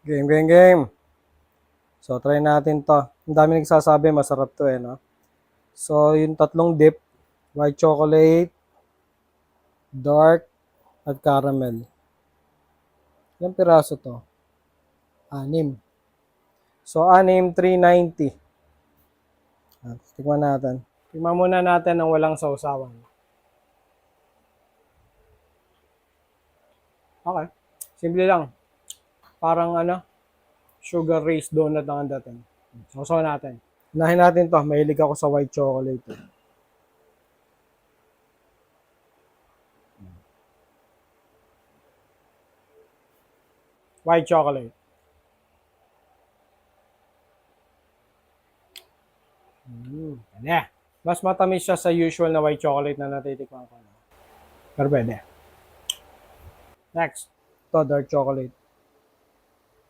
Game, game, game. So, try natin to. Ang dami nagsasabi, masarap to no? So, yung tatlong dip, white chocolate, dark, at caramel. Ilang piraso to? 6. So, 6, 390. Tikman natin. Tikman muna natin ng walang sausawan. Okay. Simple lang. Parang sugar raised donut lang ang dating. Sausaw natin. Unahin natin to. Mahilig ako sa white chocolate. White chocolate. Pwede. Mas matamis siya sa usual na white chocolate na natitikman ko. Pero pwede. Next. Ito, dark chocolate.